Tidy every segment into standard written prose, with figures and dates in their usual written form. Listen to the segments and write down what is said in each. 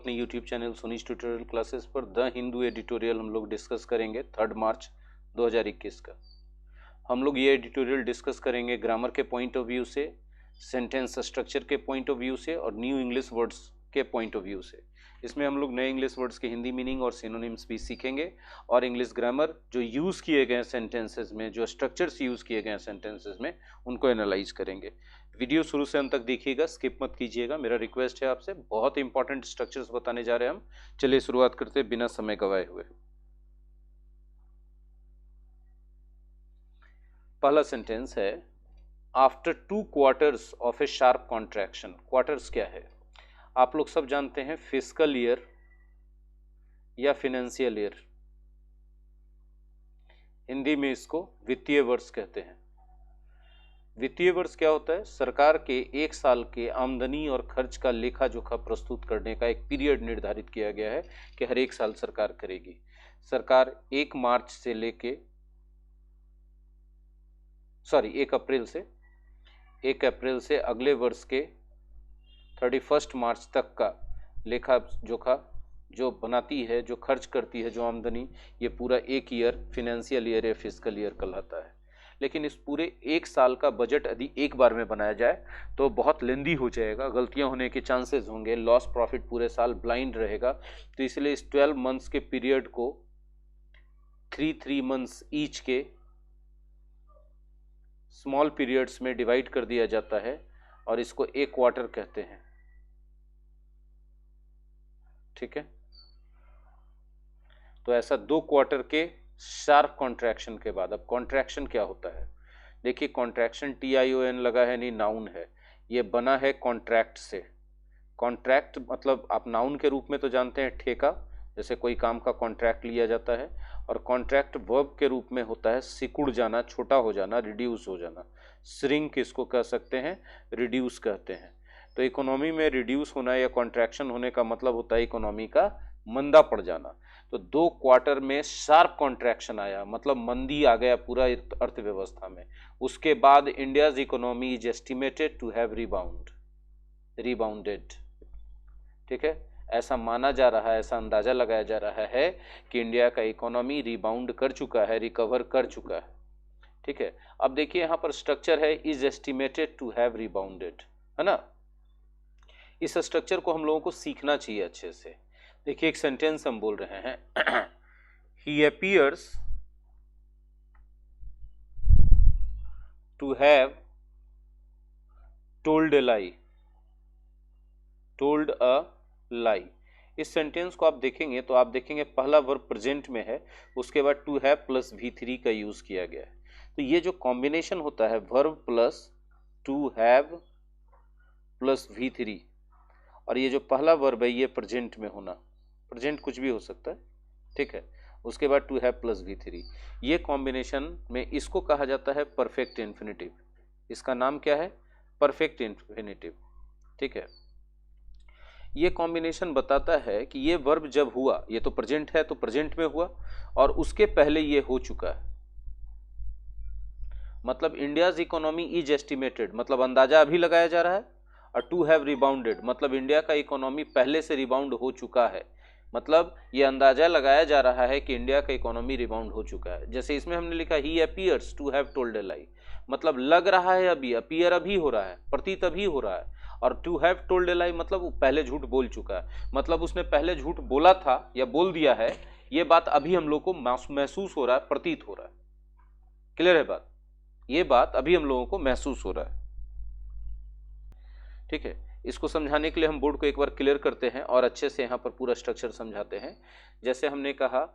अपने YouTube channel सोनीज tutorial classes पर the Hindu editorial हम लोग डिस्कस करेंगे 3 मार्च 2021 का। हम लोग ये एडिटोरियल डिस्कस करेंगे ग्रामर के पॉइंट ऑफ व्यू से, सेंटेंस स्ट्रक्चर के पॉइंट ऑफ व्यू से और न्यू इंग्लिश वर्ड्स के पॉइंट ऑफ व्यू से। इसमें हम लोग नए इंग्लिश वर्ड्स के हिंदी मीनिंग और सिनोनिम्स भी सीखेंगे और इंग्लिश ग्रामर जो यूज़ किए गए सेंटेंसेस में, जो स्ट्रक्चर्स यूज़ किए गए सेंटेंसेस में, उनको एनालाइज करेंगे। वीडियो शुरू से अंत तक देखिएगा, स्किप मत कीजिएगा, मेरा रिक्वेस्ट है आपसे। बहुत इंपॉर्टेंट स्ट्रक्चर्स बताने जा रहे हैं हम। चलिए शुरुआत करते हैं बिना समय गवाए हुए। पहला सेंटेंस है, after 2 quarters of A sharp contraction. Quarters क्या है? आप लोग सब जानते हैं, फिस्कल ईयर या फिनेंशियल ईयर। हिंदी में इसको वित्तीय वर्ष कहते हैं। वित्तीय वर्ष क्या होता है? सरकार के एक साल के आमदनी और खर्च का लेखा जोखा प्रस्तुत करने का एक पीरियड निर्धारित किया गया है कि हर एक साल सरकार करेगी। सरकार 1 अप्रैल से अगले वर्ष के 31 मार्च तक का लेखा जोखा जो बनाती है, जो खर्च करती है, जो आमदनी, ये पूरा एक ईयर फिनेंशियल ईयर या फिस्कल ईयर कहलाता है। लेकिन इस पूरे एक साल का बजट यदि एक बार में बनाया जाए तो बहुत लेंदी हो जाएगा, गलतियां होने के चांसेस होंगे, लॉस प्रॉफिट पूरे साल ब्लाइंड रहेगा। तो इसलिए इस 12 मंथ्स के पीरियड को 3 मंथ्स ईच के स्मॉल पीरियड्स में डिवाइड कर दिया जाता है और इसको एक क्वार्टर कहते हैं। ठीक है, तो ऐसा 2 क्वार्टर के शार्प कॉन्ट्रैक्शन के बाद, अब कॉन्ट्रैक्शन क्या होता है? देखिए, कॉन्ट्रैक्शन TION लगा है, नहीं नाउन है, ये बना है कॉन्ट्रैक्ट से। कॉन्ट्रैक्ट मतलब आप नाउन के रूप में तो जानते हैं ठेका, जैसे कोई काम का कॉन्ट्रैक्ट लिया जाता है। और कॉन्ट्रैक्ट वर्ब के रूप में होता है सिकुड़ जाना, छोटा हो जाना, रिड्यूस हो जाना। श्रिंक इसको कह सकते हैं, रिड्यूस कहते हैं। तो इकोनॉमी में रिड्यूस होना या कॉन्ट्रैक्शन होने का मतलब होता है इकोनॉमी का मंदा पड़ जाना। तो 2 क्वार्टर में शार्प कॉन्ट्रैक्शन आया, मतलब मंदी आ गया पूरा अर्थव्यवस्था में। उसके बाद India's economy is estimated to have rebounded. ठीक है, ऐसा माना जा रहा है, ऐसा अंदाजा लगाया जा रहा है कि इंडिया का इकोनॉमी रिबाउंड कर चुका है, रिकवर कर चुका है। ठीक है, अब देखिए यहाँ पर स्ट्रक्चर है is estimated to have rebounded, है ना। इस स्ट्रक्चर को हम लोगों को सीखना चाहिए अच्छे से। देखिए, एक सेंटेंस हम बोल रहे हैं, he appears to have told a lie. इस सेंटेंस को आप देखेंगे तो आप देखेंगे पहला वर्ब प्रेजेंट में है, उसके बाद टू हैव प्लस V3 का यूज किया गया है। तो ये जो कॉम्बिनेशन होता है verb plus two have plus V3, और ये जो पहला वर्ब है ये प्रेजेंट में होना, प्रेजेंट कुछ भी हो सकता है, ठीक है, उसके बाद टू हैव प्लस V3, ये कॉम्बिनेशन में इसको कहा जाता है परफेक्ट इन्फिनिटिव। इसका नाम क्या है? Perfect infinitive. ठीक है, ये कॉम्बिनेशन बताता है कि ये वर्ब जब हुआ, ये तो प्रेजेंट है तो प्रेजेंट में हुआ, और उसके पहले ये हो चुका है। मतलब इंडियाज इकोनॉमी इज एस्टिमेटेड, मतलब अंदाजा अभी लगाया जा रहा है, और टू हैव रिबाउंडेड मतलब इंडिया का इकोनॉमी पहले से रिबाउंड हो चुका है। मतलब ये अंदाजा लगाया जा रहा है कि इंडिया का इकोनॉमी रिबाउंड हो चुका है। जैसे इसमें हमने लिखा he appears to have told a lie, मतलब लग रहा है अभी, अपीयर अभी हो रहा है, प्रतीत अभी हो रहा है। और to have told a lie मतलब वो पहले झूठ बोल चुका है, मतलब उसने पहले झूठ बोला था या बोल दिया है। ये बात अभी हम लोग को महसूस हो रहा है, प्रतीत हो रहा है। क्लियर है बात? ये बात अभी हम लोगों को महसूस हो रहा है। ठीक है, इसको समझाने के लिए हम बोर्ड को एक बार क्लियर करते हैं और अच्छे से यहां पर पूरा स्ट्रक्चर समझाते हैं। जैसे हमने कहा,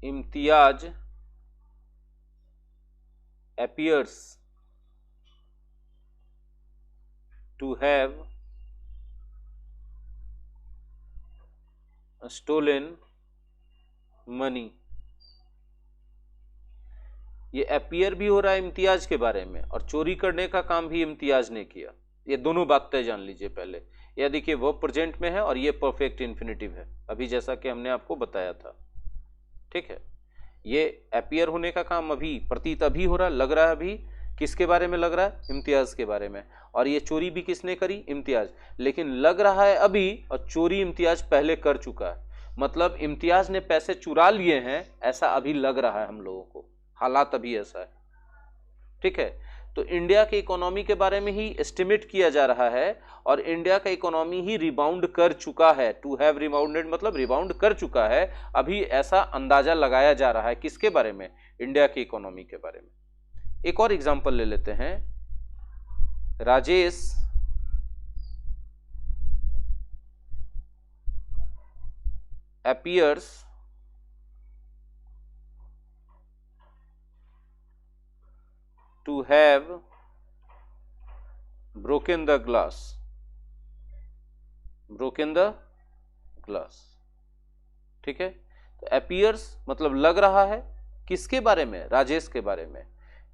Imtiaz appears to have stolen money। ये अपीयर भी हो रहा है इम्तियाज के बारे में, और चोरी करने का काम भी इम्तियाज ने किया। ये दोनों बातें जान लीजिए पहले। यह देखिए वो प्रेजेंट में है और ये परफेक्ट इन्फिनिटिव है, अभी जैसा कि हमने आपको बताया था। ठीक है, ये अपीयर होने का काम अभी, प्रतीत अभी हो रहा है, लग रहा है अभी किसके बारे में लग रहा है? इम्तियाज के बारे में। और ये चोरी भी किसने करी? इम्तियाज। लेकिन लग रहा है अभी, और चोरी इम्तियाज पहले कर चुका है। मतलब इम्तियाज ने पैसे चुरा लिए हैं, ऐसा अभी लग रहा है हम लोगों को, हालात अभी ऐसा है। ठीक है, तो इंडिया के इकोनॉमी के बारे में ही एस्टिमेट किया जा रहा है, और इंडिया का इकोनॉमी ही रिबाउंड कर चुका है। टू हैव रिबाउंडेड मतलब रिबाउंड कर चुका है, अभी ऐसा अंदाजा लगाया जा रहा है। किसके बारे में? इंडिया की इकोनॉमी के बारे में। एक और एग्जांपल ले लेते हैं। Rajesh appears to have broken the glass ठीक है, तो appears मतलब लग रहा है, किसके बारे में? राजेश के बारे में,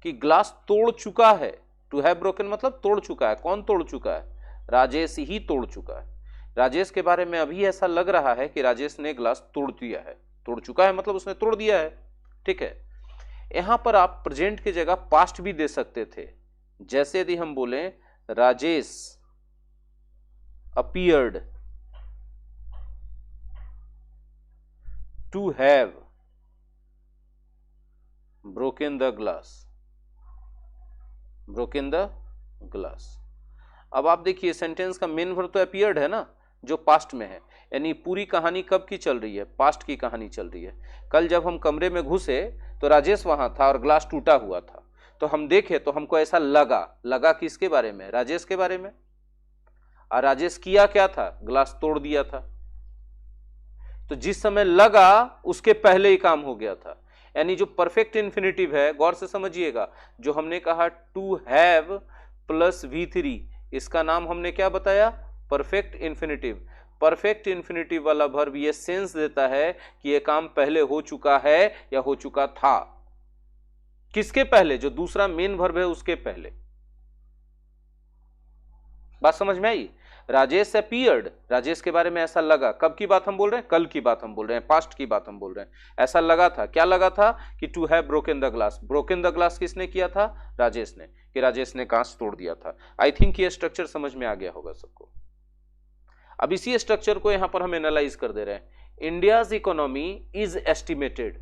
कि ग्लास तोड़ चुका है। टू हैव ब्रोकन मतलब तोड़ चुका है। कौन तोड़ चुका है? राजेश ही तोड़ चुका है। राजेश के बारे में अभी ऐसा लग रहा है कि राजेश ने ग्लास तोड़ दिया है। तोड़ चुका है मतलब उसने तोड़ दिया है। ठीक है, यहां पर आप प्रेजेंट की जगह पास्ट भी दे सकते थे। जैसे यदि हम बोले Rajesh appeared to have broken the glass. अब आप देखिए सेंटेंस का मेन वर्ब तो अपीयर्ड है ना, जो पास्ट में है। यानी पूरी कहानी कब की चल रही है? पास्ट की कहानी चल रही है। कल जब हम कमरे में घुसे तो राजेश वहां था और ग्लास टूटा हुआ था, तो हम देखे तो हमको ऐसा लगा किसके बारे में? राजेश के बारे में। और राजेश किया क्या था? ग्लास तोड़ दिया था। तो जिस समय लगा उसके पहले ही काम हो गया था। यानी जो परफेक्ट इंफिनिटिव है, गौर से समझिएगा, जो हमने कहा टू हैव प्लस V3, इसका नाम हमने क्या बताया? Perfect infinitive. परफेक्ट इंफिनिटिव वाला वर्ब ये सेंस देता है कि यह काम पहले हो चुका है या हो चुका था। किसके पहले? जो दूसरा मेन वर्ब है उसके पहले। बात समझ में आई? राजेश अपीयर्ड, राजेश के बारे में ऐसा लगा। कब की बात हम बोल रहे हैं? कल की बात हम बोल रहे हैं, पास्ट की बात हम बोल रहे हैं। ऐसा लगा था, क्या लगा था? कि to have broken the glass. Broken the glass किसने किया था? राजेश ने, कि राजेश ने कांच तोड़ दिया था। आई थिंक ये स्ट्रक्चर समझ में आ गया होगा सबको। अब इसी स्ट्रक्चर को यहां पर हम एनालाइज कर दे रहे हैं। India's economy is estimated.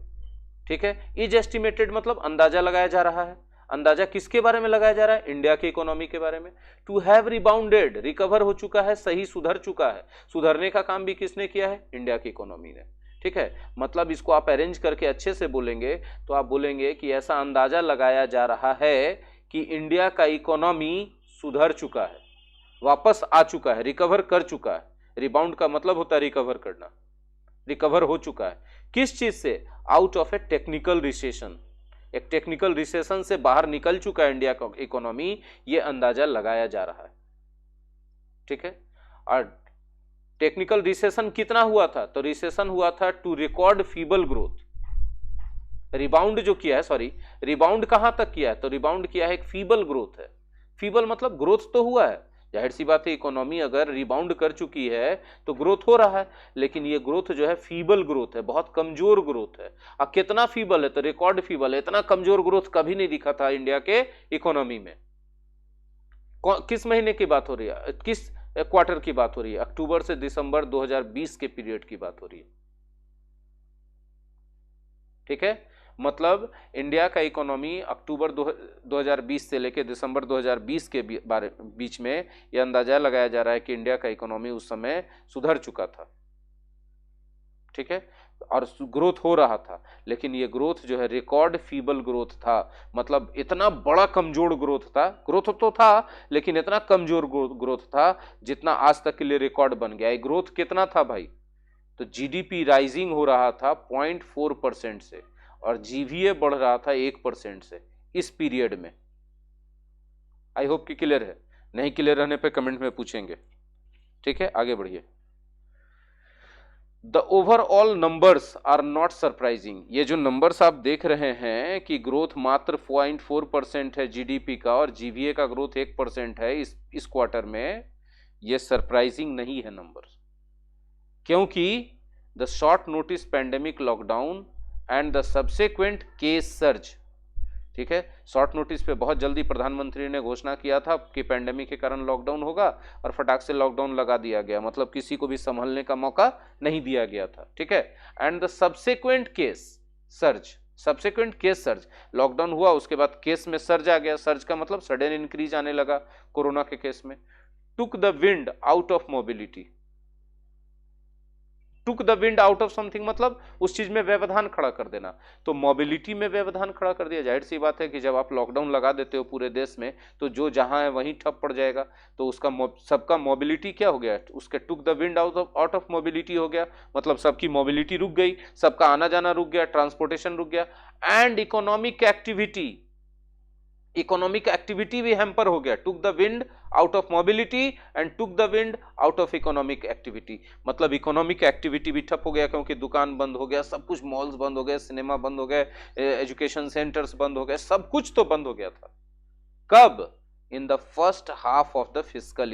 ठीक है, इज एस्टिमेटेड मतलब अंदाजा लगाया जा रहा है। अंदाजा किसके बारे में लगाया जा रहा है? इंडिया की इकोनॉमी के बारे में। टू हैव रिबाउंडेड, रिकवर हो चुका है, सही सुधर चुका है। सुधरने का काम भी किसने किया है? इंडिया की इकोनॉमी ने। ठीक है, मतलब इसको आप अरेंज करके अच्छे से बोलेंगे तो आप बोलेंगे कि ऐसा अंदाजा लगाया जा रहा है कि इंडिया का इकोनॉमी सुधर चुका है, वापस आ चुका है, रिकवर कर चुका है। रिबाउंड का मतलब होता है रिकवर करना। रिकवर हो चुका है किस चीज से? Out of A technical recession. एक टेक्निकल रिसेशन से बाहर निकल चुका है इंडिया का इकोनॉमी, ये अंदाजा लगाया जा रहा है। ठीक है, और टेक्निकल रिसेशन कितना हुआ था? तो रिसेशन हुआ था to record feeble growth. Rebound जो किया है, सॉरी, रिबाउंड कहां तक किया है? तो रिबाउंड किया है एक फीबल ग्रोथ है। फीबल मतलब ग्रोथ तो हुआ है, जाहिर सी बात है, इकोनॉमी अगर रिबाउंड कर चुकी है तो ग्रोथ हो रहा है, लेकिन ये ग्रोथ जो है फीबल ग्रोथ है, बहुत कमजोर ग्रोथ है। अब कितना फीबल है? तो रिकॉर्ड फीबल है। इतना कमजोर ग्रोथ कभी नहीं दिखा था इंडिया के इकोनॉमी में। किस महीने की बात हो रही है? किस क्वार्टर की बात हो रही है? अक्टूबर से दिसंबर 2020 के पीरियड की बात हो रही है। ठीक है, मतलब इंडिया का इकोनॉमी अक्टूबर 2020 से लेकर दिसंबर 2020 के बीच में यह अंदाजा लगाया जा रहा है कि इंडिया का इकोनॉमी उस समय सुधर चुका था। ठीक है, और ग्रोथ हो रहा था, लेकिन ये ग्रोथ जो है रिकॉर्ड फीबल ग्रोथ था। मतलब इतना बड़ा कमजोर ग्रोथ था। ग्रोथ तो था लेकिन इतना कमजोर ग्रोथ था जितना आज तक के लिए रिकॉर्ड बन गया। ये ग्रोथ कितना था भाई? तो जीडीपी राइजिंग हो रहा था 0.4% से, और जीवीए बढ़ रहा था 1% से इस पीरियड में। आई होप कि क्लियर है। नहीं क्लियर रहने पे कमेंट में पूछेंगे। ठीक है, आगे बढ़िए। The overall numbers are not surprising. ये जो नंबर्स आप देख रहे हैं कि ग्रोथ मात्र 0.4% है जीडीपी का, और जीवीए का ग्रोथ 1% है इस क्वार्टर में, ये सरप्राइजिंग नहीं है नंबर्स। क्योंकि the short notice pandemic lockdown and the subsequent case surge ठीक है, शॉर्ट नोटिस पे बहुत जल्दी प्रधानमंत्री ने घोषणा किया था कि पैंडेमिक के कारण लॉकडाउन होगा और फटाक से लॉकडाउन लगा दिया गया, मतलब किसी को भी संभलने का मौका नहीं दिया गया था। ठीक है, and the subsequent case surge, lockdown हुआ उसके बाद केस में सर्ज आ गया, सर्ज का मतलब सडन इंक्रीज आने लगा कोरोना के केस में। Took the wind out of mobility, took the wind out of something मतलब उस चीज में व्यवधान खड़ा कर देना, तो मोबिलिटी में व्यवधान खड़ा कर दिया। जाहिर सी बात है कि जब आप लॉकडाउन लगा देते हो पूरे देश में तो जो जहां है वहीं ठप पड़ जाएगा, तो उसका सबका मोबिलिटी क्या हो गया, उसके took the wind out of mobility हो गया, मतलब सबकी मोबिलिटी रुक गई, सबका आना जाना रुक गया, ट्रांसपोर्टेशन रुक गया, एंड इकोनॉमिक एक्टिविटी भी हैम्पर हो गया। Took the wind out of mobility and took the wind out of economic activity, मतलब इकोनॉमिक एक्टिविटी भी ठप हो गया क्योंकि दुकान बंद हो गया, सब कुछ, मॉल्स बंद हो गए, सिनेमा बंद हो गए, एजुकेशन सेंटर्स बंद हो गए, सब कुछ तो बंद हो गया था। कब? In the first half of the fiscal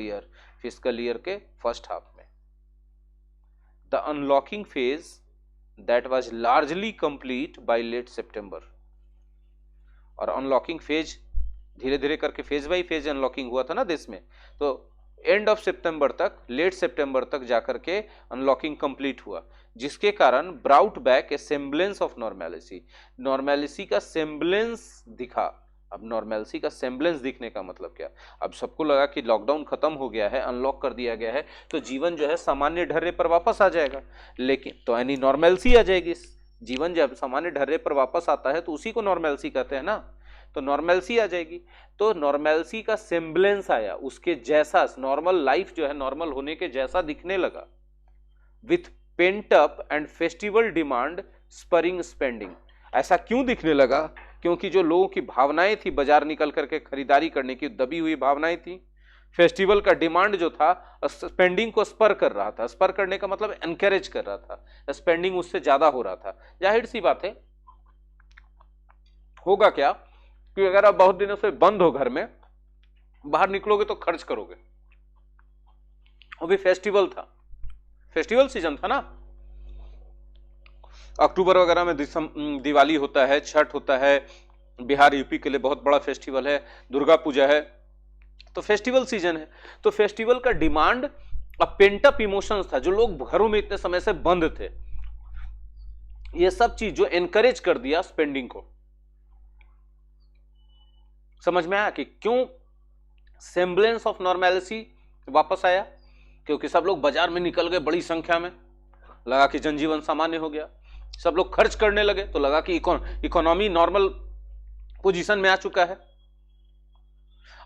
year के फर्स्ट हाफ में। The unlocking phase that was largely complete by late September, और अनलॉकिंग फेज धीरे धीरे करके फेज बाई फेज अनलॉकिंग हुआ था ना देश में, तो एंड ऑफ सितंबर तक, लेट सितंबर तक जाकर के अनलॉकिंग कंप्लीट हुआ, जिसके कारण brought back A semblance of normality का सेम्बलेंस दिखा। अब नॉर्मेलिटी का सेम्बलेंस दिखने का मतलब क्या, अब सबको लगा कि लॉकडाउन खत्म हो गया है, अनलॉक कर दिया गया है, तो जीवन जो है सामान्य ढर्रे पर वापस आ जाएगा, लेकिन तो यानी नॉर्मेलिटी आ जाएगी। जीवन जब सामान्य ढर्रे पर वापस आता है तो उसी को नॉर्मेलिटी कहते हैं ना, तो नॉर्मेलिटी आ जाएगी। तो नॉर्मेलिटी का सेम्बलेंस आया, उसके जैसा नॉर्मल लाइफ जो है नॉर्मल होने के जैसा दिखने लगा, with pent up and festival demand spurring spending. ऐसा क्यों दिखने लगा? क्योंकि जो लोगों की भावनाएं थी बाजार निकल करके खरीदारी करने की, दबी हुई भावनाएं थी, फेस्टिवल का डिमांड जो था स्पेंडिंग को स्पर कर रहा था, स्पर करने का मतलब एनकरेज कर रहा था, स्पेंडिंग उससे ज्यादा हो रहा था। जाहिर सी बात है, होगा क्या कि अगर आप बहुत दिनों से बंद हो घर में, बाहर निकलोगे तो खर्च करोगे। अभी फेस्टिवल था, फेस्टिवल सीजन था ना, अक्टूबर वगैरह में दिवाली होता है, छठ होता है, बिहार यूपी के लिए बहुत बड़ा फेस्टिवल है, दुर्गा पूजा है, तो फेस्टिवल सीजन है। तो फेस्टिवल का डिमांड अब पेंटअप इमोशंस था, जो लोग घरों में इतने समय से बंद थे, ये सब चीज जो एनकरेज कर दिया स्पेंडिंग को। समझ में आया कि क्यों सेम्बलेंस ऑफ नॉर्मेलिटी वापस आया? क्योंकि सब लोग बाजार में निकल गए बड़ी संख्या में, लगा कि जनजीवन सामान्य हो गया, सब लोग खर्च करने लगे, तो लगा कि इकोनॉमी नॉर्मल पोजीशन में आ चुका है।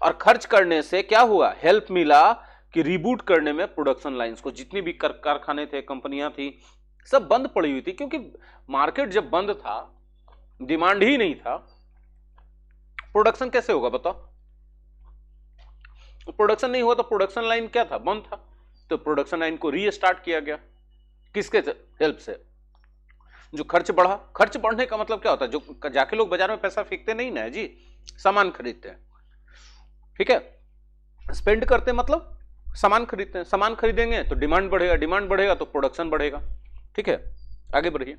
और खर्च करने से क्या हुआ? हेल्प मिला कि रिबूट करने में प्रोडक्शन लाइंस को, जितनी भी कारखाने थे, कंपनियां थी, सब बंद पड़ी हुई थी, क्योंकि मार्केट जब बंद था, डिमांड ही नहीं था, प्रोडक्शन कैसे होगा बताओ? प्रोडक्शन नहीं हुआ तो प्रोडक्शन लाइन क्या था? बंद था। तो प्रोडक्शन लाइन को रीस्टार्ट किया गया, किसके हेल्प से? जो खर्च बढ़ा, खर्च बढ़ने का मतलब क्या होता है? जो जाके लोग बाजार में पैसा फेंकते नहीं ना जी, सामान खरीदते हैं, ठीक है, स्पेंड करते मतलब सामान खरीदते हैं, सामान खरीदेंगे तो डिमांड बढ़ेगा, डिमांड बढ़ेगा तो प्रोडक्शन बढ़ेगा, ठीक है। आगे बढ़िए।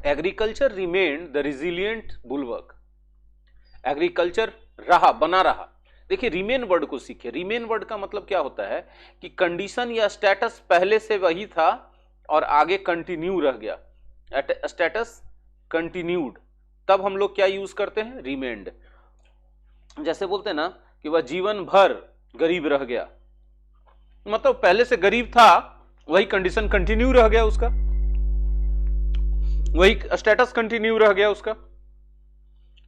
Agriculture remained the resilient bulwark, agriculture रहा, बना रहा। देखिए रिमेन वर्ड को सीखिए, रिमेन वर्ड का मतलब क्या होता है कि कंडीशन या स्टेटस पहले से वही था और आगे कंटिन्यू रह गया, स्टेटस कंटिन्यूड, तब हम लोग क्या यूज करते हैं? रिमेन्ड। जैसे बोलते हैं ना कि वह जीवन भर गरीब रह गया, मतलब पहले से गरीब था, वही कंडीशन कंटिन्यू रह गया उसका, वही स्टेटस कंटिन्यू रह गया उसका।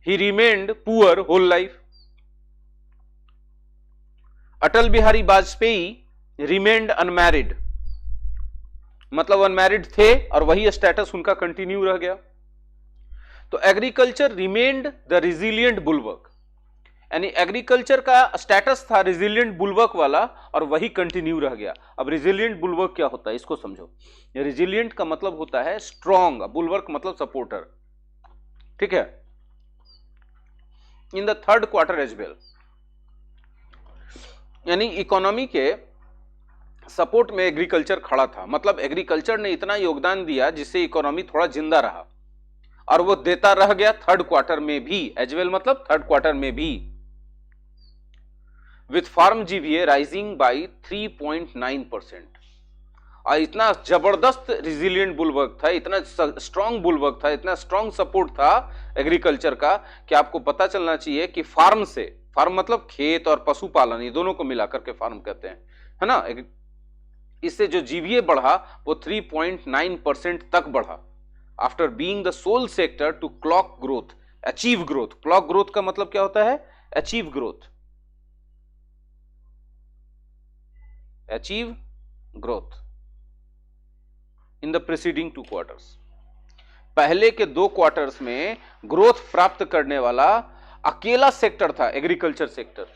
He remained poor whole life. Atal Bihari Vajpayee remained unmarried, मतलब अनमैरिड थे और वही स्टेटस उनका कंटिन्यू रह गया। तो agriculture remained the resilient bulwark, यानी एग्रीकल्चर का स्टेटस था रिजिलियंट बुलवर्क वाला और वही कंटिन्यू रह गया। अब रिजिलियंट बुलवर्क क्या होता है इसको समझो। रिजिलियंट का मतलब होता है स्ट्रॉन्ग, बुलवर्क मतलब सपोर्टर, ठीक है। In the third quarter as well, यानी इकोनॉमी के सपोर्ट में एग्रीकल्चर खड़ा था, मतलब एग्रीकल्चर ने इतना योगदान दिया जिससे इकोनॉमी थोड़ा जिंदा रहा। और वो देता रह गया थर्ड क्वार्टर में भी, एज वेल मतलब थर्ड क्वार्टर में भी, with farm GVA rising by 3.9%। और इतना जबरदस्त रिजिलियंट बुलवर्क था, इतना स्ट्रॉन्ग बुलवर्क था, इतना स्ट्रॉन्ग सपोर्ट था एग्रीकल्चर का कि आपको पता चलना चाहिए कि फार्म से, फार्म मतलब खेत और पशुपालन, ये दोनों को मिलाकर के फार्म कहते हैं, है ना। इससे जो जीवीए बढ़ा वो 3.9% तक बढ़ा, after being the sole sector to clock growth, achieve growth. Clock growth का मतलब क्या होता है? Achieve growth, achieve growth in the preceding 2 quarters. पहले के 2 क्वार्टर्स में ग्रोथ प्राप्त करने वाला अकेला सेक्टर था एग्रीकल्चर सेक्टर,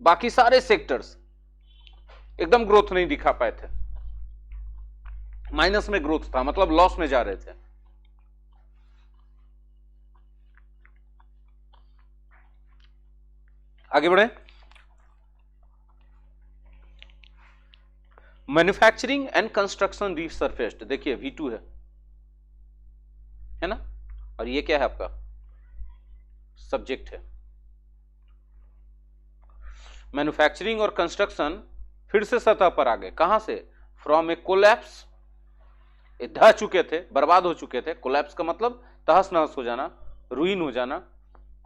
बाकी सारे सेक्टर्स एकदम ग्रोथ नहीं दिखा पाए थे, माइनस में ग्रोथ था, मतलब लॉस में जा रहे थे। आगे बढ़े। मैन्युफैक्चरिंग एंड कंस्ट्रक्शन रीसरफेस्ड, देखिए V2 है ना, और ये क्या है आपका सब्जेक्ट है। मैन्युफैक्चरिंग और कंस्ट्रक्शन फिर से सतह पर आ गए, कहां से? फ्रॉम ए कोलैप्स, ढह चुके थे, बर्बाद हो चुके थे। कोलैप्स का मतलब तहस नहस हो जाना, रुइन हो जाना,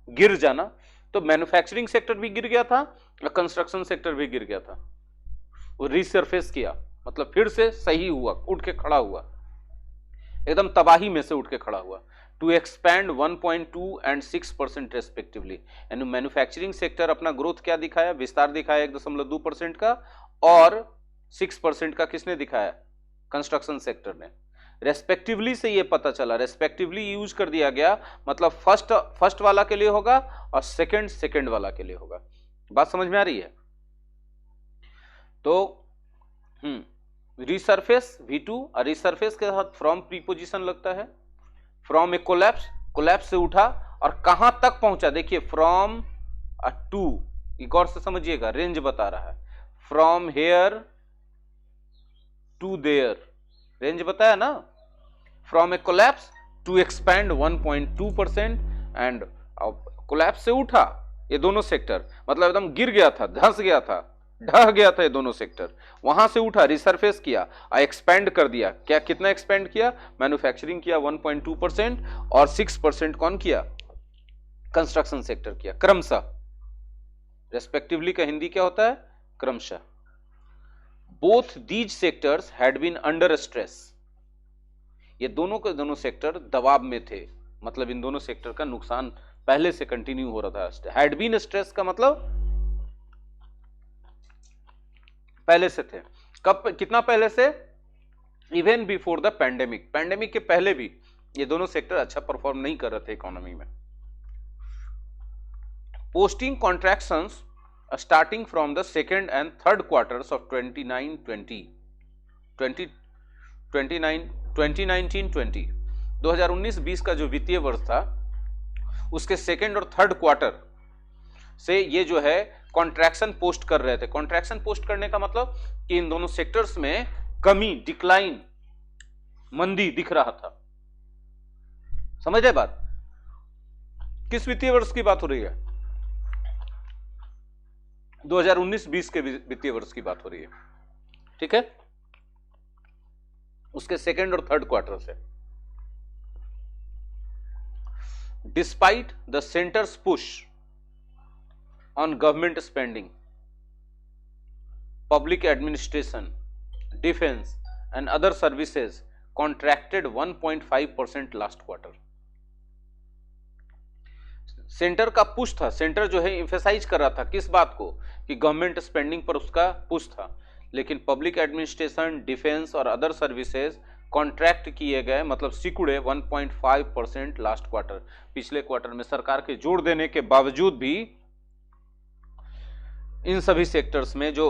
गिर जाना। तो मैन्युफैक्चरिंग सेक्टर भी गिर गया था और कंस्ट्रक्शन सेक्टर भी गिर गया था। वो रीसरफेस किया, मतलब फिर से सही हुआ, उठ के खड़ा हुआ, एकदम तबाही में से उठ के खड़ा हुआ। To expand 1.2 and 6% respectively. यानी मैन्युफैक्चरिंग सेक्टर अपना ग्रोथ क्या दिखाया? विस्तार दिखाया 1.2% का, और 6% का किसने दिखाया? कंस्ट्रक्शन सेक्टर ने। रेस्पेक्टिवली से ये पता चला, रेस्पेक्टिवली यूज कर दिया गया, मतलब फर्स्ट वाला के लिए होगा और सेकंड वाला के लिए होगा। बात समझ में आ रही है? तो रीसरफेस V2, और रीसरफेस के साथ फ्रॉम प्रीपोजिशन लगता है। फ्रॉम ए कोलैप्स, कोलैप्स से उठा और कहां तक पहुंचा? देखिए फ्रॉम टू, गौर से समझिएगा, रेंज बता रहा है, from here to there, range बताया ना। From a collapse to expand 1.2%, and collapse से उठा ये दोनों सेक्टर, मतलब एकदम गिर गया था, धंस गया था, ढह गया था ये दोनों सेक्टर, वहां से उठा, रिसरफेस किया, एक्सपेंड कर दिया। क्या, कितना एक्सपेंड किया? मैन्युफैक्चरिंग किया 1.2%, और 6% कौन किया? कंस्ट्रक्शन सेक्टर किया, क्रमशः। रेस्पेक्टिवली का हिंदी क्या होता है? क्रमशः। Both these sectors had been under stress, ये दोनों के दोनों सेक्टर दबाव में थे, मतलब इन दोनों सेक्टर का नुकसान पहले से कंटिन्यू हो रहा था। हैड बीन स्ट्रेस का मतलब पहले से थे। कब, कितना पहले से? Even before the pandemic, pandemic के पहले भी ये दोनों सेक्टर अच्छा परफॉर्म नहीं कर रहे थे इकोनॉमी में। Posting contractions starting from the second and third quarters of 2019-20 का जो वित्तीय वर्ष था, उसके सेकेंड और थर्ड क्वार्टर से ये जो है कॉन्ट्रैक्शन पोस्ट कर रहे थे। कॉन्ट्रैक्शन पोस्ट करने का मतलब कि इन दोनों सेक्टर्स में कमी, डिक्लाइन, मंदी दिख रहा था। समझ रहे बात? किस वित्तीय वर्ष की बात हो रही है? 2019-20 के वित्तीय वर्ष की बात हो रही है, ठीक है, उसके सेकेंड और थर्ड क्वार्टर से। Despite the centres push on government spending, public administration, defense and other services contracted 1.5% last quarter. Centre का पुश था, सेंटर जो है एम्फेसाइज कर रहा था किस बात को? कि गवर्नमेंट स्पेंडिंग पर उसका पुश था, लेकिन पब्लिक एडमिनिस्ट्रेशन, डिफेंस और अदर सर्विसेज कॉन्ट्रैक्ट किए गए, मतलब सिकुड़े 1.5% लास्ट क्वार्टर, पिछले क्वार्टर में। सरकार के जोड़ देने के बावजूद भी इन सभी सेक्टर्स में जो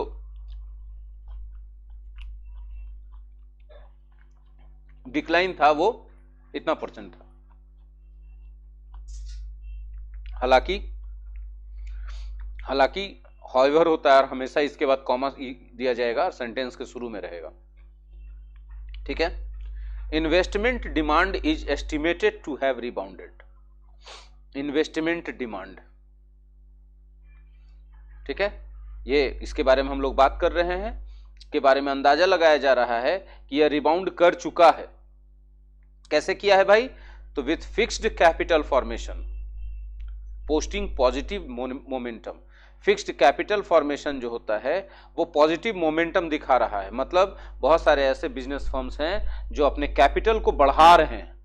डिक्लाइन था वो इतना % था। हालांकि हाउएवर होता है और हमेशा इसके बाद कॉमा दिया जाएगा और सेंटेंस के शुरू में रहेगा, ठीक है। Investment demand is estimated to have rebounded. Investment demand, ठीक है, ये इसके बारे में हम लोग बात कर रहे हैं, के बारे में अंदाजा लगाया जा रहा है कि यह रिबाउंड कर चुका है। कैसे किया है भाई? तो with fixed capital formation posting positive momentum. Fixed capital formation जो होता है वो पॉजिटिव मोमेंटम दिखा रहा है, मतलब बहुत सारे ऐसे बिजनेस फर्म्स हैं जो अपने कैपिटल को बढ़ा रहे हैं,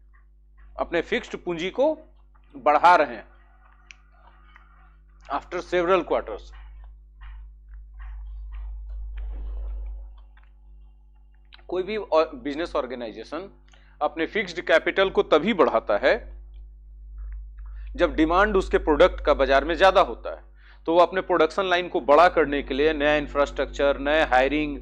अपने फिक्स्ड पूंजी को बढ़ा रहे हैं आफ्टर सेवरल क्वार्टर्स। कोई भी बिजनेस ऑर्गेनाइजेशन अपने फिक्स्ड कैपिटल को तभी बढ़ाता है जब डिमांड उसके प्रोडक्ट का बाजार में ज्यादा होता है, तो वो अपने प्रोडक्शन लाइन को बड़ा करने के लिए नया इंफ्रास्ट्रक्चर, नए हायरिंग,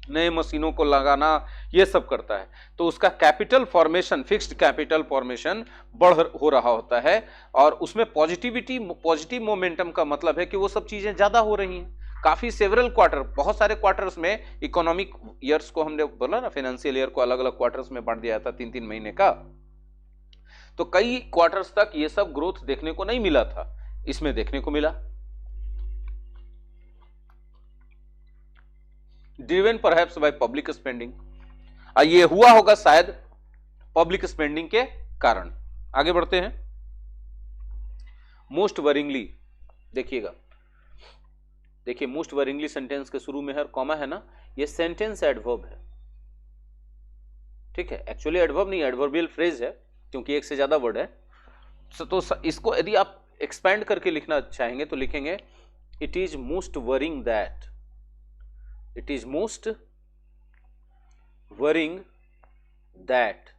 नए मशीनों को लगाना, ये सब करता है। तो उसका capital formation, fixed capital formation बढ़ हो रहा होता है, और उसमें पॉजिटिव मोमेंटम का मतलब है कि वो सब चीजें ज्यादा हो रही हैं। काफी सेवरल क्वार्टर, बहुत सारे क्वार्टर्स में, इकोनॉमिक ईयर्स को हमने बोला ना, फाइनेंशियल ईयर को अलग अलग क्वार्टर्स में बांट दिया था 3-3 महीने का, तो कई क्वार्टर्स तक ये सब ग्रोथ देखने को नहीं मिला था, इसमें देखने को मिला। Driven perhaps by public spending, ये हुआ होगा शायद पब्लिक स्पेंडिंग के कारण। आगे बढ़ते हैं। मोस्ट वरिंगली, देखिएगा, देखिए मोस्ट वरिंगली सेंटेंस के शुरू में है और कॉमा है ना, ये सेंटेंस एडवर्ब है, ठीक है, एक्चुअली एडवर्ब नहीं, एडवर्बियल फ्रेज है, क्योंकि एक से ज्यादा वर्ड है। तो इसको यदि आप एक्सपैंड करके लिखना चाहेंगे तो लिखेंगे it is most worrying that, it is most worrying that,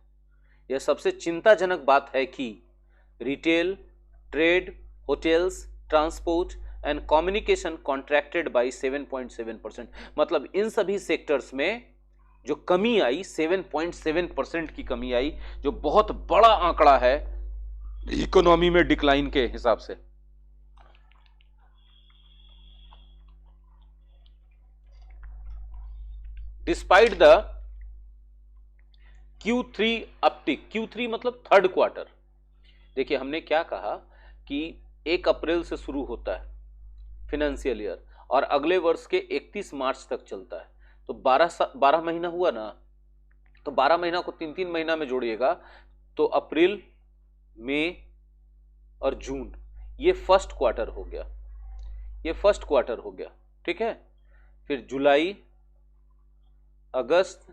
यह सबसे चिंताजनक बात है कि retail, trade, hotels, transport and communication contracted by 7.7%, मतलब इन सभी सेक्टर्स में जो कमी आई, 7.7% की कमी आई, जो बहुत बड़ा आंकड़ा है इकोनॉमी में डिक्लाइन के हिसाब से। Despite the Q3 uptick, Q3 मतलब थर्ड क्वार्टर। देखिए हमने क्या कहा कि 1 अप्रैल से शुरू होता है फाइनेंशियल ईयर और अगले वर्ष के 31 मार्च तक चलता है, तो 12 महीना हुआ ना, तो 12 महीना को 3-3 महीना में जोड़िएगा तो अप्रैल, मई और जून, ये फर्स्ट क्वार्टर हो गया, ये फर्स्ट क्वार्टर हो गया, ठीक है। फिर जुलाई, अगस्त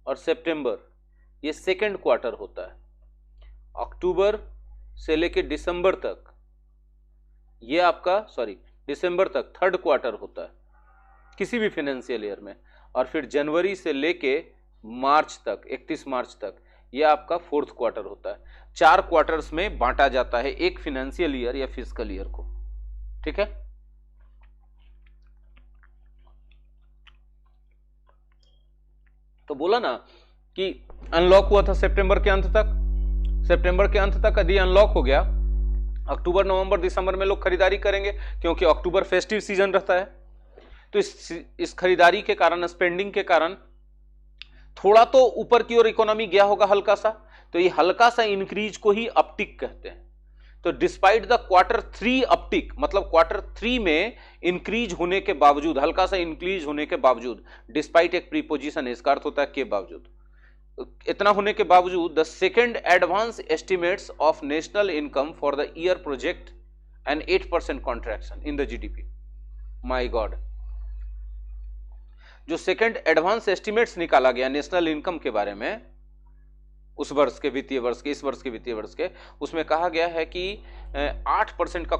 और सितंबर, ये सेकेंड क्वार्टर होता है। अक्टूबर से लेके दिसंबर तक, ये आपका दिसंबर तक थर्ड क्वार्टर होता है किसी भी फाइनेंशियल ईयर में, और फिर जनवरी से लेके मार्च तक, 31 मार्च तक, ये आपका फोर्थ क्वार्टर होता है। 4 क्वार्टर्स में बांटा जाता है एक फाइनेंशियल ईयर या फिस्कल ईयर को, ठीक है। तो बोला ना कि अनलॉक हुआ था सितंबर के अंत तक, सितंबर के अंत तक यदि अनलॉक हो गया, अक्टूबर, नवंबर, दिसंबर में लोग खरीदारी करेंगे क्योंकि अक्टूबर फेस्टिव सीजन रहता है, तो इस खरीदारी के कारण, स्पेंडिंग के कारण थोड़ा तो ऊपर की ओर इकोनॉमी गया होगा हल्का सा, तो ये हल्का सा इंक्रीज को ही अपटिक कहते हैं। तो डिस्पाइट द Q3 अपटिक, मतलब Q3 में इंक्रीज होने के बावजूद, हल्का सा इंक्रीज होने के बावजूद, डिस्पाइट एक प्रीपोजिशन है, इसका अर्थ होता है के बावजूद, इतना होने के बावजूद, the second advance estimates of national income for the year project and 8% contraction in the GDP. My God, जो सेकेंड एडवांस एस्टिमेट्स निकाला गया नेशनल इनकम के बारे में उस वर्ष के वित्तीय वर्ष के, इस वर्ष के वित्तीय वर्ष के, उसमें कहा गया है कि 8% का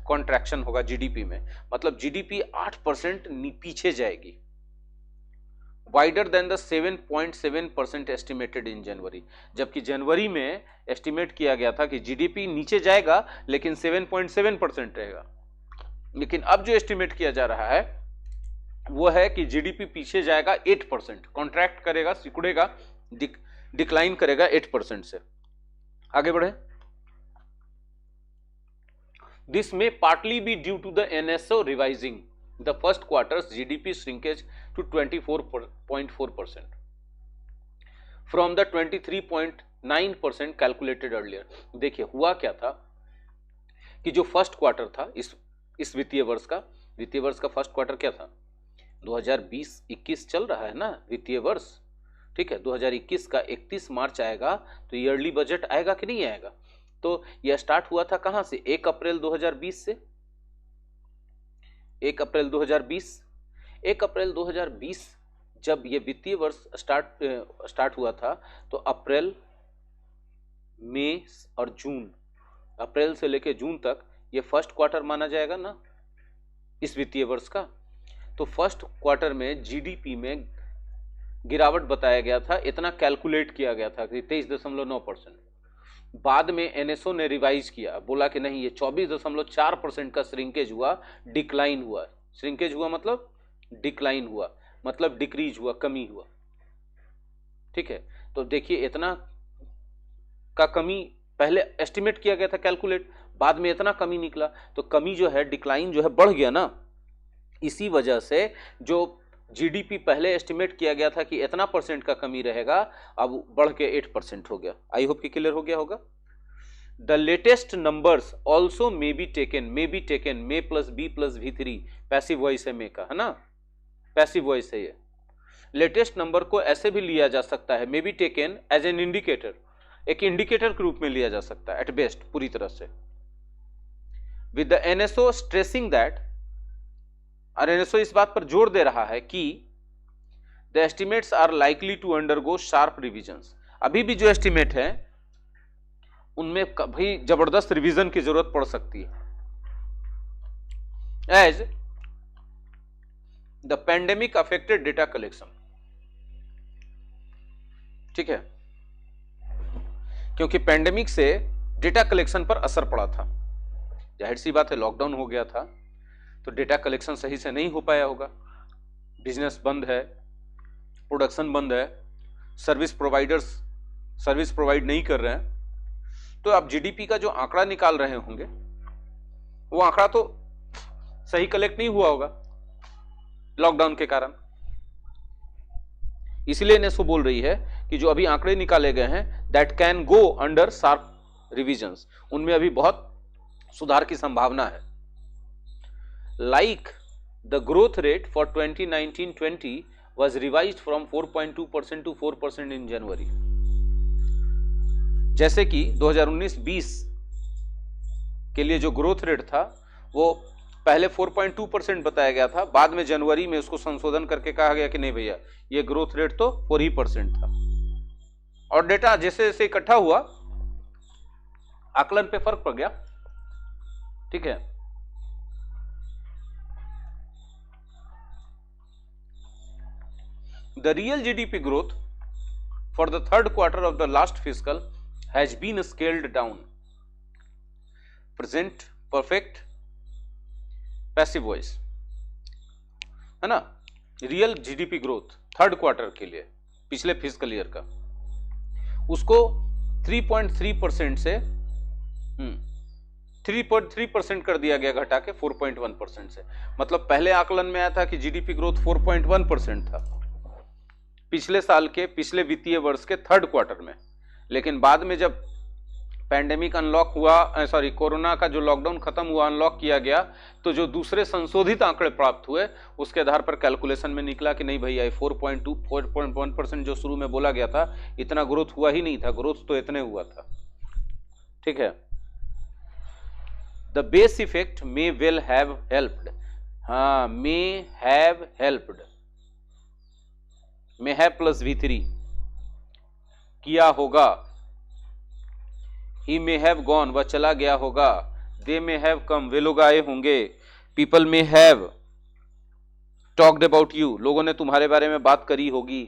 कॉन्ट्रैक्शन होगा जीडीपी में, मतलब जीडीपी 8% पीछे जाएगी, wider than the 7.7% estimated in January, जबकि जनवरी में एस्टिमेट किया गया था कि जीडीपी नीचे जाएगा लेकिन 7.7% रहेगा, लेकिन अब जो एस्टिमेट किया जा रहा है वो है कि जीडीपी पीछे जाएगा 8%, कॉन्ट्रैक्ट करेगा, सिकुड़ेगा, डिक्लाइन करेगा 8% से। आगे बढ़े। This may partly be due to the NSO revising the first quarters GDP shrinkage to 24.4%। From the 23.9% calculated earlier. देखिए हुआ क्या था कि जो फर्स्ट क्वार्टर था इस वित्तीय वर्ष का फर्स्ट क्वार्टर क्या था, 2020-21 चल रहा है ना वित्तीय वर्ष, ठीक है। 2021 का 31 मार्च आएगा तो ईयरली बजट आएगा कि नहीं आएगा। तो यह स्टार्ट हुआ था कहां से, 1 अप्रैल 2020 से। 1 अप्रैल 2020 जब ये वित्तीय वर्ष स्टार्ट हुआ था तो अप्रैल, मई और जून, अप्रैल से लेकर जून तक ये फर्स्ट क्वार्टर माना जाएगा ना इस वित्तीय वर्ष का। तो फर्स्ट क्वार्टर में जीडीपी में गिरावट बताया गया था, इतना कैलकुलेट किया गया था कि 23.9%। बाद में एनएसओ ने रिवाइज किया, बोला कि नहीं ये 24.4% का श्रिंकेज हुआ, डिक्लाइन हुआ। श्रिंकेज हुआ मतलब डिक्लाइन हुआ, मतलब डिक्रीज हुआ, कमी हुआ, ठीक है। तो देखिए इतना का कमी पहले एस्टिमेट किया गया था कैलकुलेट, बाद में इतना कमी निकला, तो कमी जो है, डिक्लाइन जो है बढ़ गया ना। इसी वजह से जो जीडीपी पहले एस्टिमेट किया गया था कि इतना परसेंट का कमी रहेगा, अब बढ़ के 8% हो गया। आई होप कि क्लियर हो गया होगा। The latest numbers also may be taken, may plus be plus V3, passive voice है मे का, है ना, पैसिव वॉइस है ये। लेटेस्ट नंबर को ऐसे भी लिया जा सकता है, may be taken as an indicator, एक इंडिकेटर के रूप में लिया जा सकता है एट बेस्ट, पूरी तरह से। With the NSO stressing that, और एनएसओ इस बात पर जोर दे रहा है कि the estimates are likely to undergo sharp revisions. अभी भी जो एस्टिमेट है उनमें कभी जबरदस्त रिवीजन की जरूरत पड़ सकती है। As the pandemic affected data collection, ठीक है, क्योंकि पेंडेमिक से डेटा कलेक्शन पर असर पड़ा था। जाहिर सी बात है, लॉकडाउन हो गया था तो डेटा कलेक्शन सही से नहीं हो पाया होगा, बिजनेस बंद है, प्रोडक्शन बंद है, सर्विस प्रोवाइडर्स सर्विस प्रोवाइड नहीं कर रहे हैं। तो आप जीडीपी का जो आंकड़ा निकाल रहे होंगे वो आंकड़ा तो सही कलेक्ट नहीं हुआ होगा लॉकडाउन के कारण। इसलिए नेसो बोल रही है कि जो अभी आंकड़े निकाले गए हैं that can go under sharp revisions, उनमें अभी बहुत सुधार की संभावना है। Like the growth rate for 2019-20 was revised from 4.2% to 4% in January। जैसे कि 2019-20 के लिए जो ग्रोथ रेट था वो पहले 4.2% बताया गया था, बाद में जनवरी में उसको संशोधन करके कहा गया कि नहीं भैया ये ग्रोथ रेट तो 4% था। और डेटा जैसे जैसे इकट्ठा हुआ आकलन पे फर्क पड़ गया, ठीक है। The real GDP growth for the third quarter of the last fiscal has been scaled down। Present perfect passive voice, है ना। Real GDP growth third quarter के लिए पिछले फिस्कल ईयर का, उसको 3.3% से 3.3% कर दिया गया, घटा के 4.1% से। मतलब पहले आकलन में आया था कि जीडीपी ग्रोथ 4.1% था पिछले साल के पिछले वित्तीय वर्ष के थर्ड क्वार्टर में, लेकिन बाद में जब पैंडेमिक अनलॉक हुआ, सॉरी कोरोना का जो लॉकडाउन खत्म हुआ, अनलॉक किया गया, तो जो दूसरे संशोधित आंकड़े प्राप्त हुए उसके आधार पर कैलकुलेशन में निकला कि नहीं भैया 4.1% जो शुरू में बोला गया था इतना ग्रोथ हुआ ही नहीं था, ग्रोथ तो इतने हुआ था, ठीक है। The base effect may well have helped, हाँ may have helped, may have plus V3 किया होगा। ही मे हैव गॉन, वह चला गया होगा। दे मे हैव कम, वे लोग आए होंगे। People may have talked about you, लोगों ने तुम्हारे बारे में बात करी होगी।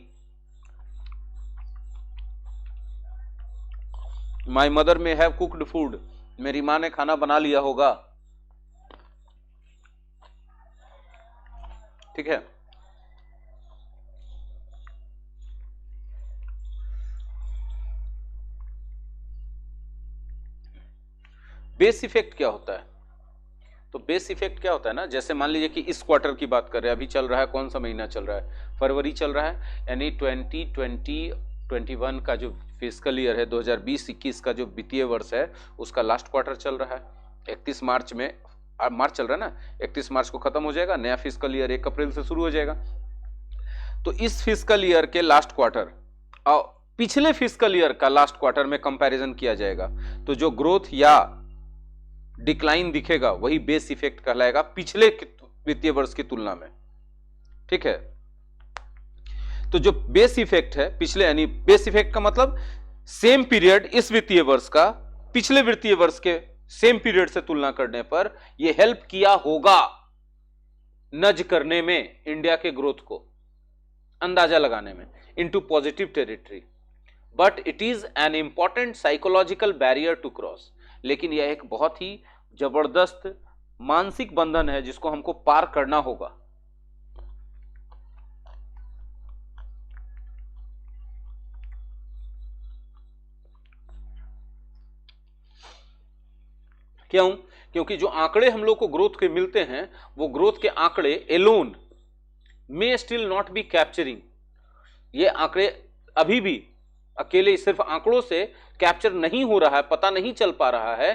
My mother may have cooked food, मेरी मां ने खाना बना लिया होगा, ठीक है। बेस इफेक्ट क्या होता है? तो बेस इफेक्ट क्या होता है ना, जैसे मान लीजिए कि इस क्वार्टर की बात कर रहे हैं, अभी चल रहा है, कौन सा महीना चल रहा है, फरवरी चल रहा है, यानी 2020 21 का जो फिस्कल ईयर है, 2020-21 का जो वित्तीय वर्ष है, उसका लास्ट क्वार्टर चल रहा है। 31 मार्च में, मार्च चल रहा है ना, 31 मार्च को खत्म हो जाएगा, नया फिस्कल ईयर 1 अप्रैल से शुरू हो जाएगा। तो इस फिस्कल ईयर के लास्ट क्वार्टर और पिछले फिस्कल ईयर का लास्ट क्वार्टर में कंपैरिजन किया जाएगा, तो जो ग्रोथ या डिक्लाइन दिखेगा वही बेस इफेक्ट कहलाएगा पिछले वित्तीय वर्ष की तुलना में। ठीक है, तो जो बेस इफेक्ट है पिछले, यानी बेस इफेक्ट का मतलब सेम पीरियड इस वित्तीय वर्ष का पिछले वित्तीय वर्ष के सेम पीरियड से तुलना करने पर यह हेल्प किया होगा नज करने में, इंडिया के ग्रोथ को अंदाजा लगाने में into positive territory, but it is an important psychological barrier to cross. लेकिन यह एक बहुत ही जबरदस्त मानसिक बंधन है जिसको हमको पार करना होगा। क्यों? क्योंकि जो आंकड़े हम लोग को ग्रोथ के मिलते हैं, वो ग्रोथ के आंकड़े alone may still not be capturing, ये आंकड़े अभी भी अकेले सिर्फ आंकड़ों से कैप्चर नहीं हो रहा है, पता नहीं चल पा रहा है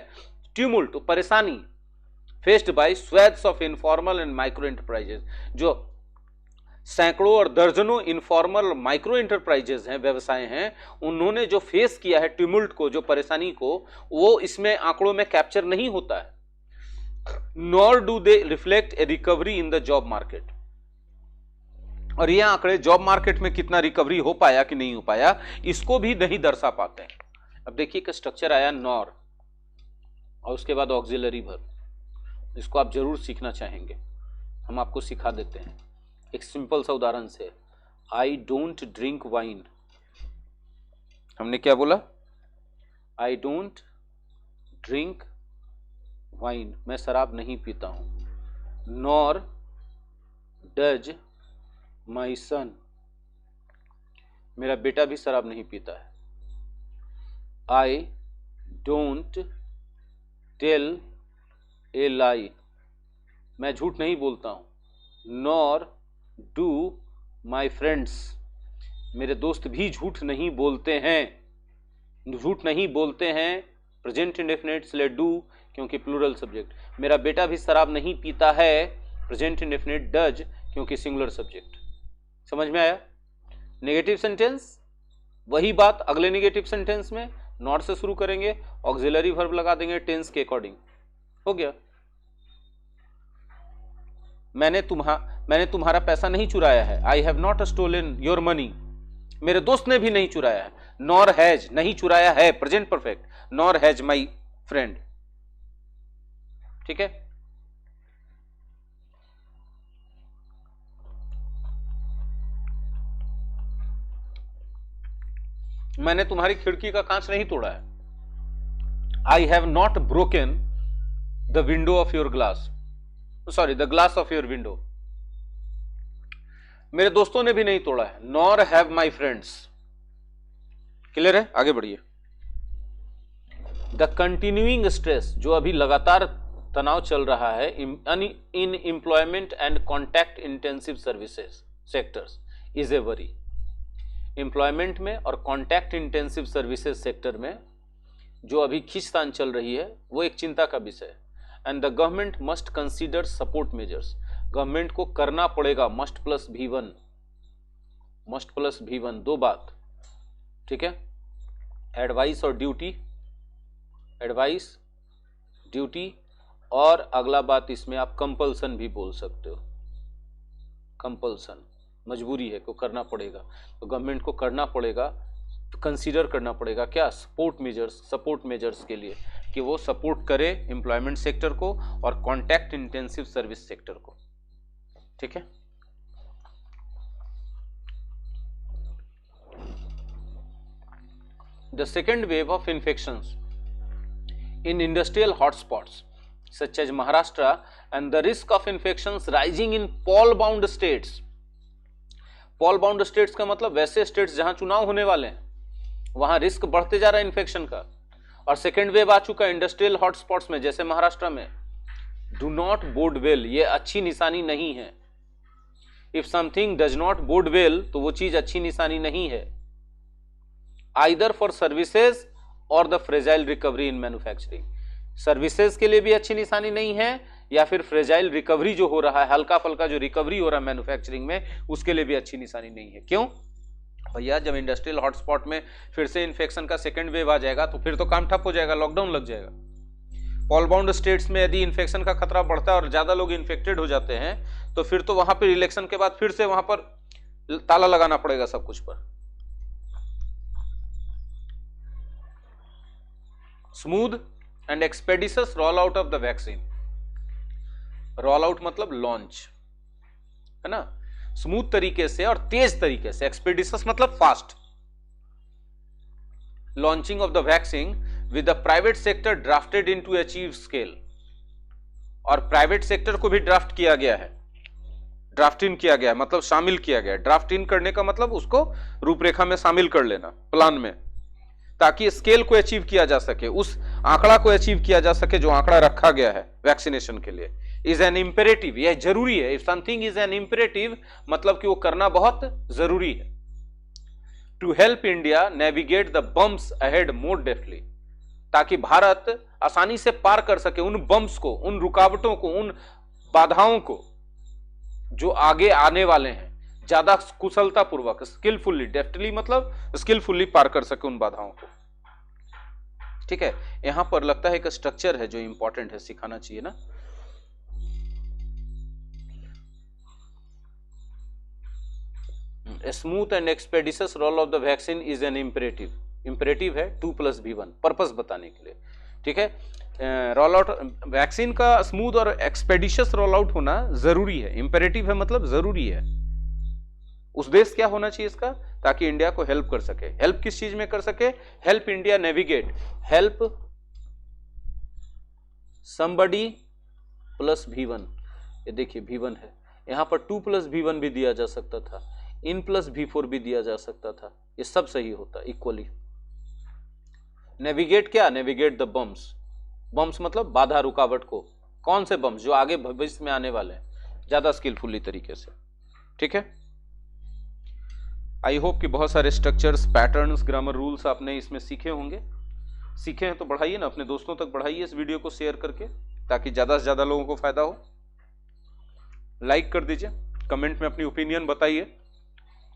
ट्यूमुल्ट, परेशानी faced by swathes of informal and micro enterprises, जो सैकड़ों और दर्जनों इनफॉर्मल माइक्रो एंटरप्राइजेस हैं, व्यवसाय हैं, उन्होंने जो फेस किया है ट्यूमुल्ट को, जो परेशानी को, वो इसमें आंकड़ों में कैप्चर नहीं होता है। Nor do they reflect A recovery in the job market, और ये आंकड़े जॉब मार्केट में कितना रिकवरी हो पाया कि नहीं हो पाया, इसको भी नहीं दर्शा पाते हैं। अब देखिए कि स्ट्रक्चर आया नॉर और उसके बाद ऑक्सिलरी वर्ब, इसको आप जरूर सीखना चाहेंगे, हम आपको सिखा देते हैं एक सिंपल सा उदाहरण से। आई डोंट ड्रिंक वाइन, हमने क्या बोला? आई डोंट ड्रिंक वाइन, मैं शराब नहीं पीता हूं। नॉर डज माई सन, मेरा बेटा भी शराब नहीं पीता है। आई डोंट टेल ए लाई, मैं झूठ नहीं बोलता हूं। नॉर डू माई फ्रेंड्स, मेरे दोस्त भी झूठ नहीं बोलते हैं। झूठ नहीं बोलते हैं प्रेजेंट इंडेफिनिट से डू, क्योंकि प्लूरल सब्जेक्ट। मेरा बेटा भी शराब नहीं पीता है, प्रेजेंट इंडेफिनिट डज, क्योंकि सिंगुलर सब्जेक्ट। समझ में आया? नेगेटिव सेंटेंस वही बात अगले नेगेटिव सेंटेंस में नॉट से शुरू करेंगे, ऑक्सिलरी वर्ब लगा देंगे टेंस के अकॉर्डिंग, हो गया। मैंने तुम्हारा पैसा नहीं चुराया है, I have not stolen your money, मेरे दोस्त ने भी नहीं चुराया है। नॉर हैज, नहीं चुराया है, present perfect, nor has my friend. ठीक है, मैंने तुम्हारी खिड़की का कांच नहीं तोड़ा है। I have not broken the window of your glass, sorry the glass of your window, मेरे दोस्तों ने भी नहीं तोड़ा है। Nor have my friends. Clear है? आगे बढ़िए। द कंटिन्यूइंग स्ट्रेस, जो अभी लगातार तनाव चल रहा है in employment and contact intensive services sectors is a worry. Employment में और कॉन्टैक्ट इंटेंसिव सर्विसेज सेक्टर में जो अभी खींचतान चल रही है वो एक चिंता का विषय है। And the government must consider support measures, government को करना पड़ेगा मस्ट प्लस V1, दो बात। ठीक है, एडवाइस और ड्यूटी, एडवाइस ड्यूटी, और अगला बात इसमें आप कंपल्सन भी बोल सकते हो। कंपल्सन मजबूरी है, को करना पड़ेगा, तो गवर्नमेंट को करना पड़ेगा, कंसीडर करना पड़ेगा क्या? सपोर्ट मेजर्स के लिए, कि वो सपोर्ट करे एम्प्लॉयमेंट सेक्टर को और कॉन्टैक्ट इंटेंसिव सर्विस सेक्टर को। ठीक है, the second wave of infections in industrial hotspots such as Maharashtra and the risk of infections rising in poll bound states. poll bound states का मतलब वैसे states जहां चुनाव होने वाले हैं, वहां रिस्क बढ़ते जा रहा है इन्फेक्शन का। और सेकेंड वेव आ चुका है इंडस्ट्रियल हॉटस्पॉट्स में, जैसे महाराष्ट्र में। डू नॉट बोड वेल, ये अच्छी निशानी नहीं है। If something does not bode well, तो वो चीज अच्छी निशानी नहीं है। आइदर फॉर सर्विसेज और the fragile recovery in manufacturing. Services के लिए भी अच्छी निशानी नहीं है, या फिर फ्रेजाइल रिकवरी जो हो रहा है, हल्का फल्का जो रिकवरी हो रहा है मैन्युफैक्चरिंग में, उसके लिए भी अच्छी निशानी नहीं है। क्यों भैया? जब इंडस्ट्रियल हॉटस्पॉट में फिर से इन्फेक्शन का सेकेंड वेव आ जाएगा तो फिर तो काम ठप हो जाएगा, लॉकडाउन लग जाएगा। पॉल बाउंड स्टेट्स में यदि इन्फेक्शन का खतरा बढ़ता है और ज्यादा लोग इन्फेक्टेड हो जाते हैं तो फिर तो वहां पर इलेक्शन के बाद फिर से वहां पर ताला लगाना पड़ेगा सब कुछ पर। Smooth and expeditious roll out of the vaccine. Roll out मतलब लॉन्च, है ना, स्मूथ तरीके से और तेज तरीके से। एक्सपेडिशियस मतलब fast. Launching of the vaccine with the private sector drafted into achieve scale. और प्राइवेट सेक्टर को भी ड्राफ्ट किया गया है, ड्राफ्ट इन किया गया मतलब शामिल किया गया। ड्राफ्ट इन करने का मतलब उसको रूपरेखा में शामिल कर लेना, प्लान में, ताकि स्केल को अचीव किया जा सके, उस आंकड़ा को अचीव किया जा सके जो आंकड़ा रखा गया है वैक्सीनेशन के लिए। इज एन इंपेरेटिव, यह जरूरी है। If something is an imperative मतलब कि वो करना बहुत जरूरी है। To help India navigate the bumps ahead more deftly, ताकि भारत आसानी से पार कर सके उन बम्प्स को, उन रुकावटों को, उन बाधाओं को जो आगे आने वाले हैं, ज्यादा कुशलता पूर्वक, स्किलफुली। डेफ्टली मतलब स्किलफुली पार कर सके उन बाधाओं को। ठीक है, यहां पर लगता है एक स्ट्रक्चर है जो इंपॉर्टेंट है, सिखाना चाहिए ना। Smooth and expeditious roll of the vaccine is an imperative. Imperative है 2+V1, पर्पस बताने के लिए। ठीक है, रोल आउट वैक्सीन का स्मूथ और एक्सपेडिशियस रोल आउट होना जरूरी है। इंपेरेटिव है मतलब जरूरी है। उद्देश्य क्या होना चाहिए इसका? ताकि इंडिया को हेल्प कर सके। हेल्प किस चीज में कर सके? Help India navigate, help somebody +V1। ये देखिए V1 है, यहां पर 2+V1 भी दिया जा सकता था, in+V4 भी दिया जा सकता था, ये सब सही होता इक्वली। नेविगेट क्या? Navigate the bumps. बम्स मतलब बाधा, रुकावट को। कौन से बम्स? जो आगे भविष्य में आने वाले हैं, ज्यादा स्किलफुली तरीके से। ठीक है, आई होप कि बहुत सारे स्ट्रक्चर्स, पैटर्न्स, ग्रामर रूल्स आपने इसमें सीखे होंगे। सीखे हैं तो बढ़ाइए ना, अपने दोस्तों तक बढ़ाइए इस वीडियो को शेयर करके, ताकि ज्यादा से ज्यादा लोगों को फायदा हो। लाइक कर दीजिए, कमेंट में अपनी ओपिनियन बताइए।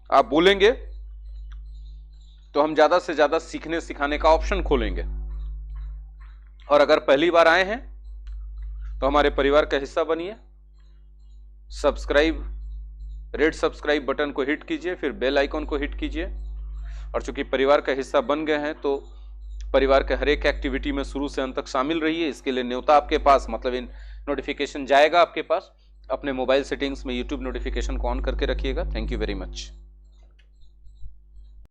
आप बोलेंगे तो हम ज्यादा से ज्यादा सीखने सिखाने का ऑप्शन खोलेंगे। और अगर पहली बार आए हैं तो हमारे परिवार का हिस्सा बनिए। सब्सक्राइब, रेड सब्सक्राइब बटन को हिट कीजिए, फिर बेल आइकॉन को हिट कीजिए। और चूंकि परिवार का हिस्सा बन गए हैं तो परिवार के हर एक एक्टिविटी में शुरू से अंत तक शामिल रहिए। इसके लिए न्योता आपके पास, मतलब इन नोटिफिकेशन जाएगा आपके पास। अपने मोबाइल सेटिंग्स में यूट्यूब नोटिफिकेशन को ऑन करके रखिएगा। Thank you very much.